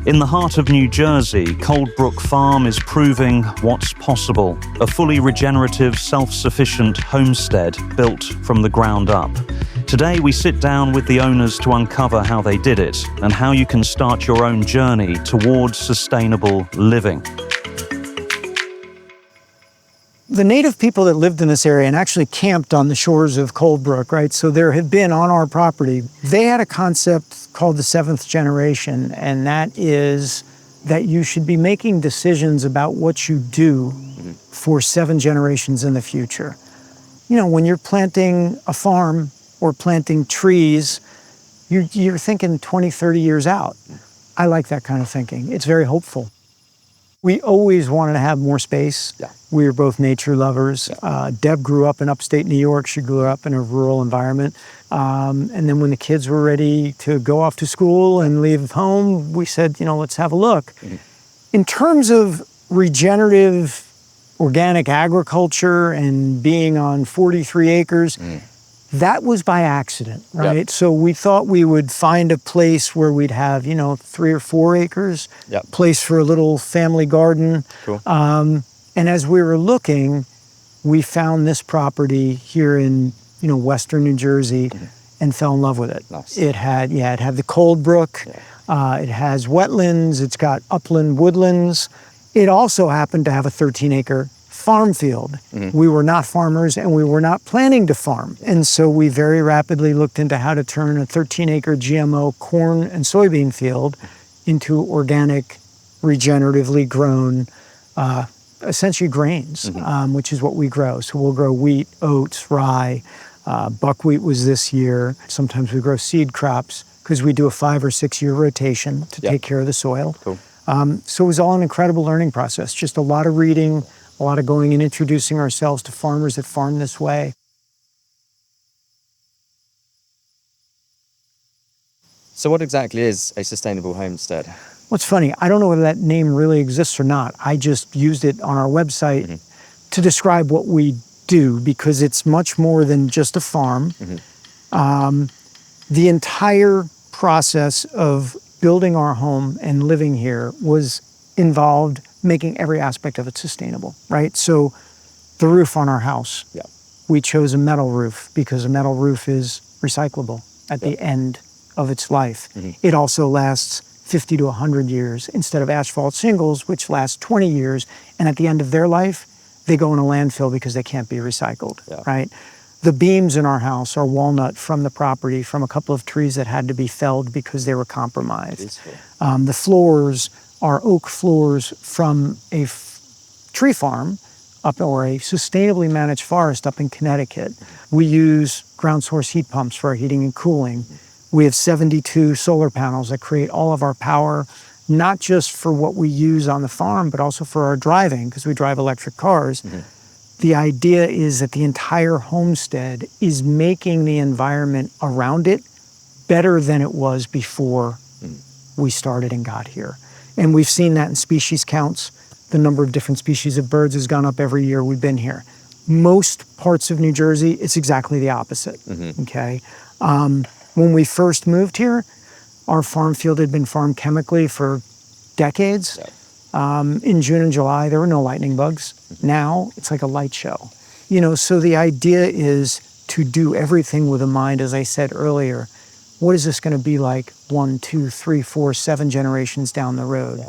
In the heart of New Jersey, Cold Brook Farm is proving what's possible. A fully regenerative, self-sufficient homestead built from the ground up. Today, we sit down with the owners to uncover how they did it and how you can start your own journey towards sustainable living. The native people that lived in this area and actually camped on the shores of Cold Brook, right? So there had been on our property, they had a concept called the seventh generation, and that is that you should be making decisions about what you do for 7 generations in the future. You know, when you're planting a farm or planting trees, you're thinking 20, 30 years out. I like that kind of thinking. It's very hopeful. We always wanted to have more space. Yeah. We were both nature lovers. Deb grew up in upstate New York. She grew up in a rural environment. And then when the kids were ready to go off to school and leave home, we said, you know, let's have a look. In terms of regenerative organic agriculture and being on 43 acres, that was by accident, right? Yep. So we thought we would find a place where we'd have, 3 or 4 acres, place for a little family garden. Cool. And as we were looking, we found this property here in, western New Jersey and fell in love with it. Nice. It had the Cold Brook. It has wetlands. It's got upland woodlands. It also happened to have a 13-acre farm field. We were not farmers and we were not planning to farm. And so we very rapidly looked into how to turn a 13-acre GMO corn and soybean field into organic, regeneratively grown, essentially grains, which is what we grow. So we'll grow wheat, oats, rye, buckwheat was this year. Sometimes we grow seed crops because we do a 5 or 6 year rotation to take care of the soil. Cool. So it was all an incredible learning process, just a lot of reading, a lot of going and introducing ourselves to farmers that farm this way. So what exactly is a sustainable homestead? Well, it's funny, I don't know whether that name really exists or not. I just used it on our website to describe what we do because it's much more than just a farm. The entire process of building our home and living here was involved making every aspect of it sustainable, right? So the roof on our house, we chose a metal roof because a metal roof is recyclable at the end of its life. It also lasts 50 to 100 years instead of asphalt shingles, which last 20 years. And at the end of their life, they go in a landfill because they can't be recycled, right? The beams in our house are walnut from the property from a couple of trees that had to be felled because they were compromised. The floors are oak floors from a tree farm or a sustainably managed forest up in Connecticut. We use ground source heat pumps for our heating and cooling. We have 72 solar panels that create all of our power, not just for what we use on the farm, but also for our driving, because we drive electric cars. The idea is that the entire homestead is making the environment around it better than it was before we started and got here. And we've seen that in species counts. The number of different species of birds has gone up every year we've been here. Most parts of New Jersey, it's exactly the opposite, okay? When we first moved here, our farm field had been farmed chemically for decades. In June and July, there were no lightning bugs. Now, it's like a light show. So the idea is to do everything with a mind, as I said earlier. What is this going to be like 1, 2, 3, 4, 7 generations down the road?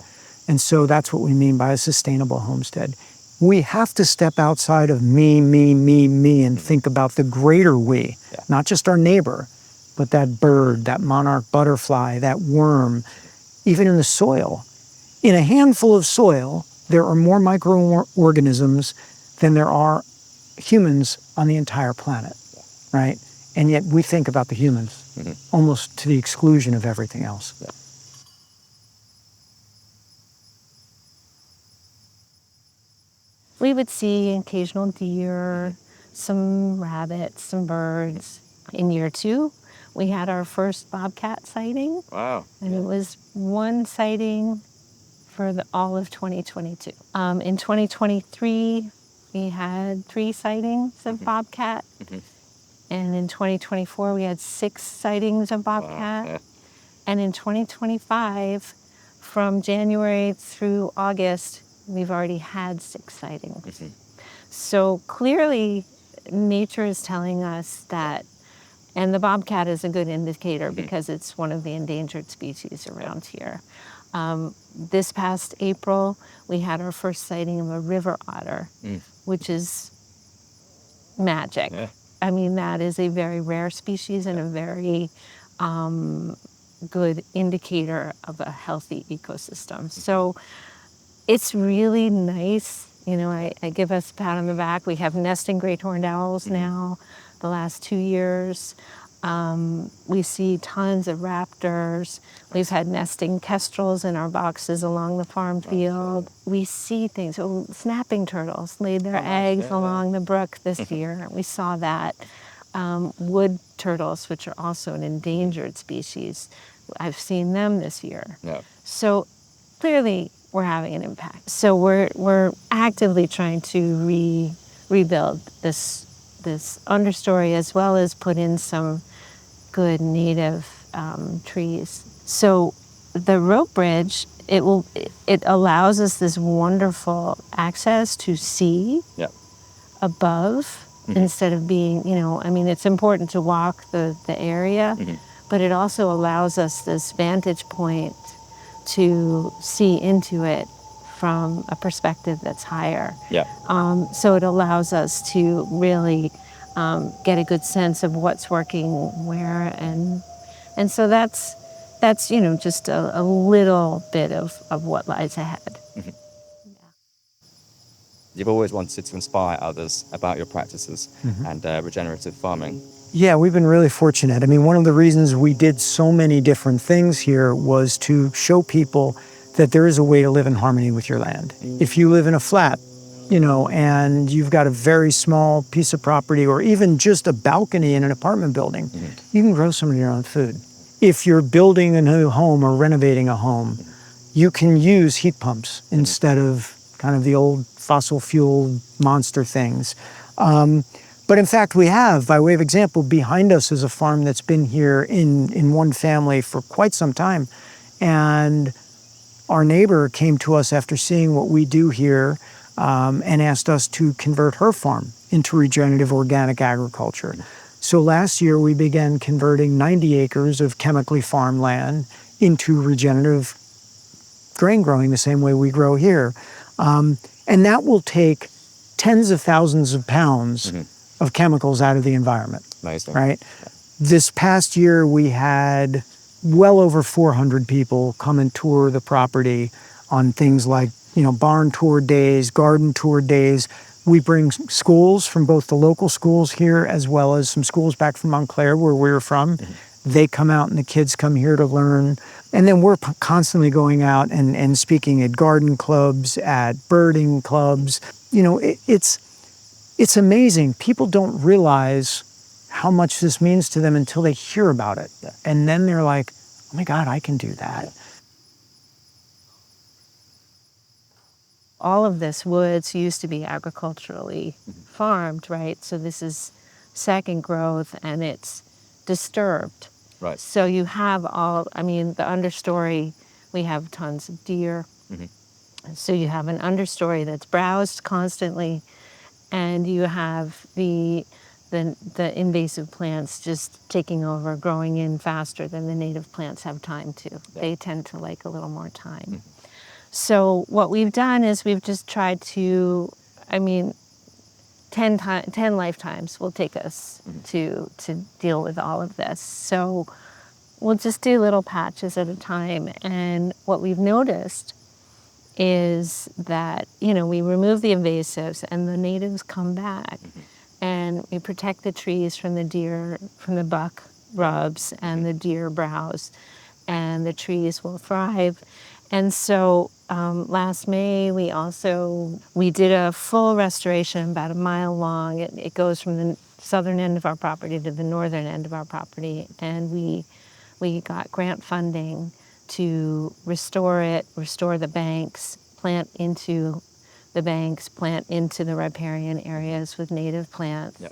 And so that's what we mean by a sustainable homestead. We have to step outside of me, and think about the greater we, not just our neighbor, but that bird, that monarch butterfly, that worm, even in the soil. In a handful of soil, there are more microorganisms than there are humans on the entire planet, right? And yet we think about the humans almost to the exclusion of everything else. We would see occasional deer, some rabbits, some birds. In year 2, we had our first bobcat sighting. Wow. And it was 1 sighting for all of 2022. In 2023, we had 3 sightings of bobcat. And in 2024, we had 6 sightings of bobcat. And in 2025, from January through August, we've already had 6 sightings. So clearly, nature is telling us that, and the bobcat is a good indicator because it's one of the endangered species around here. This past April, we had our first sighting of a river otter, which is magic. Yeah. I mean, that is a very rare species and a very good indicator of a healthy ecosystem. So it's really nice. You know, I give us a pat on the back. We have nesting great horned owls now the last 2 years. We see tons of raptors. We've had nesting kestrels in our boxes along the farm field. We see things. Oh, snapping turtles laid their eggs along the brook this year. We saw that. Wood turtles, which are also an endangered species, I've seen them this year. Yeah. So clearly we're having an impact. So we're actively trying to rebuild this understory, as well as put in some good native trees. So the rope bridge, it allows us this wonderful access to see above instead of being, you know, I mean, it's important to walk the area, but it also allows us this vantage point to see into it from a perspective that's higher. Yeah. So it allows us to really get a good sense of what's working where, and so that's you know, just a little bit of what lies ahead. You've always wanted to inspire others about your practices and regenerative farming. Yeah, we've been really fortunate. I mean, one of the reasons we did so many different things here was to show people that there is a way to live in harmony with your land. If you live in a flat, you know, and you've got a very small piece of property, or even just a balcony in an apartment building, you can grow some of your own food. If you're building a new home or renovating a home, you can use heat pumps instead of kind of the old fossil fuel monster things. But in fact, we have, by way of example, behind us is a farm that's been here in one family for quite some time. And our neighbor came to us after seeing what we do here and asked us to convert her farm into regenerative organic agriculture. So last year, we began converting 90 acres of chemically farmed land into regenerative grain growing the same way we grow here. And that will take tens of thousands of pounds of chemicals out of the environment. Amazing. Right? Yeah. This past year, we had well over 400 people come and tour the property on things like, you know, barn tour days, garden tour days. We bring schools from both the local schools here as well as some schools back from Montclair, where we're from. They come out and the kids come here to learn. And then we're constantly going out and speaking at garden clubs, at birding clubs. You know, it's amazing. People don't realize how much this means to them until they hear about it. And then they're like, oh my God, I can do that. All of this woods used to be agriculturally farmed, right? So this is second growth and it's disturbed. Right. So you have all, I mean, the understory, we have tons of deer. So you have an understory that's browsed constantly, and you have the invasive plants just taking over, growing in faster than the native plants have time to. They tend to like a little more time. So what we've done is we've just tried to, I mean, 10 lifetimes will take us to deal with all of this. So we'll just do little patches at a time. And what we've noticed is that, you know, we remove the invasives and the natives come back, and we protect the trees from the deer, from the buck rubs and the deer browse, and the trees will thrive. And so last May, we did a full restoration about a mile long. It goes from the southern end of our property to the northern end of our property. And we got grant funding to restore it, restore the banks, plant into the banks, plant into the riparian areas with native plants.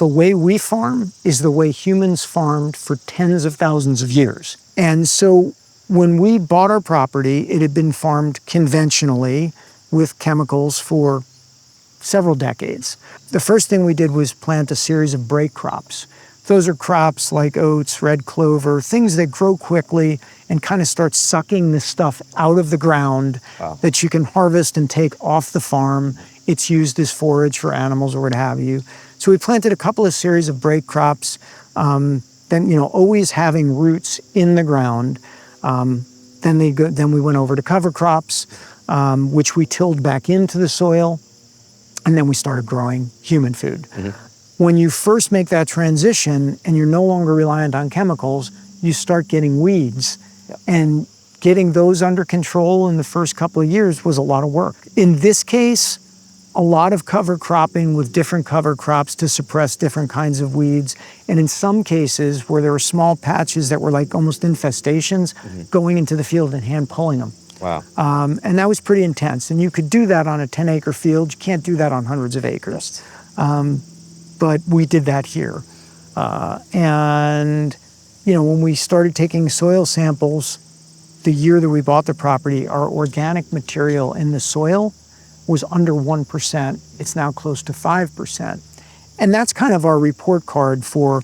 the way we farm is the way humans farmed for tens of thousands of years. And so when we bought our property, it had been farmed conventionally with chemicals for several decades. The first thing we did was plant a series of break crops. Those are crops like oats, red clover, things that grow quickly and kind of start sucking the stuff out of the ground that you can harvest and take off the farm. It's used as forage for animals or what have you. So we planted a couple of series of break crops, then always having roots in the ground. Then we went over to cover crops, which we tilled back into the soil, and then we started growing human food. When you first make that transition and you're no longer reliant on chemicals, you start getting weeds. And getting those under control in the first couple of years was a lot of work. In this case, a lot of cover cropping with different cover crops to suppress different kinds of weeds. And in some cases where there were small patches that were like almost infestations, going into the field and hand pulling them. Wow. And that was pretty intense. And you could do that on a 10-acre field. You can't do that on hundreds of acres. But we did that here. And when we started taking soil samples, the year that we bought the property, our organic material in the soil was under 1%. It's now close to 5%. And that's kind of our report card for,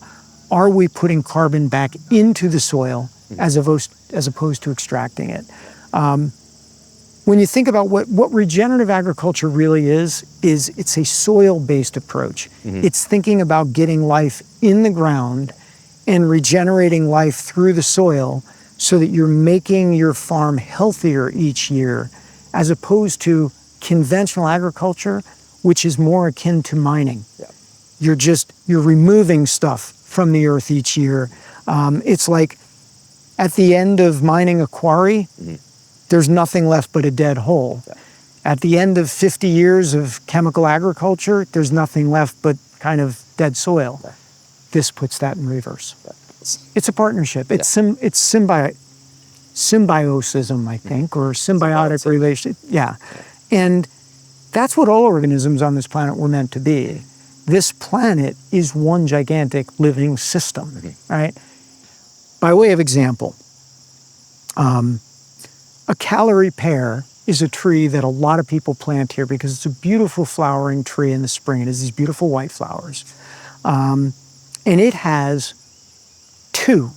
are we putting carbon back into the soil as opposed to extracting it? When you think about what regenerative agriculture really is it's a soil-based approach. It's thinking about getting life in the ground and regenerating life through the soil so that you're making your farm healthier each year, as opposed to conventional agriculture, which is more akin to mining. You're removing stuff from the earth each year. It's like at the end of mining a quarry, there's nothing left but a dead hole. At the end of 50 years of chemical agriculture, there's nothing left but kind of dead soil. This puts that in reverse. It's a partnership. It's symbiosis, I think, or symbiotic relation. And that's what all organisms on this planet were meant to be. This planet is one gigantic living system, right? By way of example, a calorie pear is a tree that a lot of people plant here because it's a beautiful flowering tree in the spring. It has these beautiful white flowers. And it has 2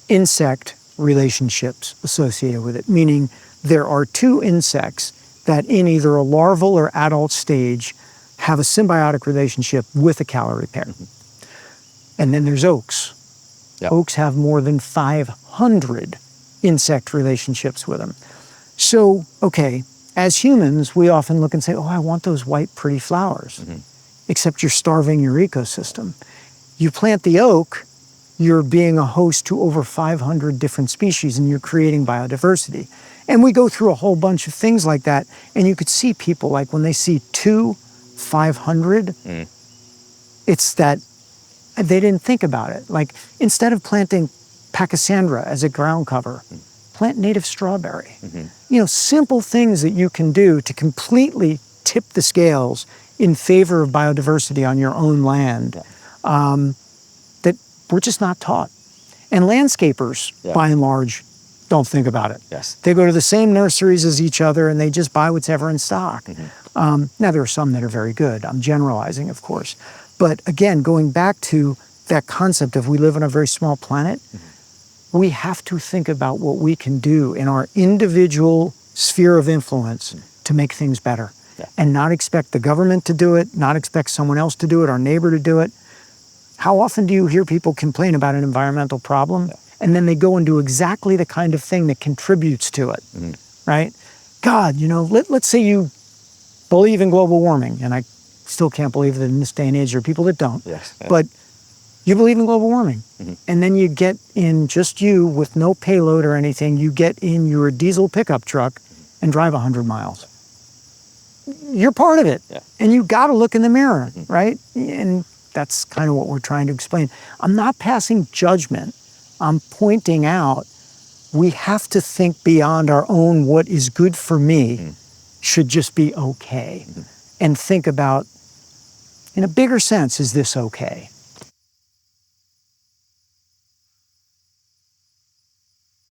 insect relationships associated with it, meaning there are 2 insects that in either a larval or adult stage have a symbiotic relationship with a calorie pear. And then there's oaks. Oaks have more than 500 insect relationships with them. So, okay, as humans, we often look and say, oh, I want those white, pretty flowers. Except you're starving your ecosystem. You plant the oak, you're being a host to over 500 different species and you're creating biodiversity. And we go through a whole bunch of things like that. And you could see people, like when they see 500, it's that they didn't think about it. Like instead of planting Pachysandra as a ground cover, plant native strawberry. Simple things that you can do to completely tip the scales in favor of biodiversity on your own land that we're just not taught. And landscapers, by and large, don't think about it. They go to the same nurseries as each other and they just buy what's ever in stock. Now, there are some that are very good. I'm generalizing, of course. But again, going back to that concept of we live on a very small planet, we have to think about what we can do in our individual sphere of influence to make things better. And not expect the government to do it, not expect someone else to do it, our neighbor to do it. How often do you hear people complain about an environmental problem and then they go and do exactly the kind of thing that contributes to it, right? God, let's say you believe in global warming, and I still can't believe that in this day and age there are people that don't, but you believe in global warming. And then you get in, just you with no payload or anything, you get in your diesel pickup truck and drive 100 miles. You're part of it. And you got to look in the mirror, right? And that's kind of what we're trying to explain. I'm not passing judgment. I'm pointing out we have to think beyond our own what is good for me should just be okay. And think about in a bigger sense, is this okay?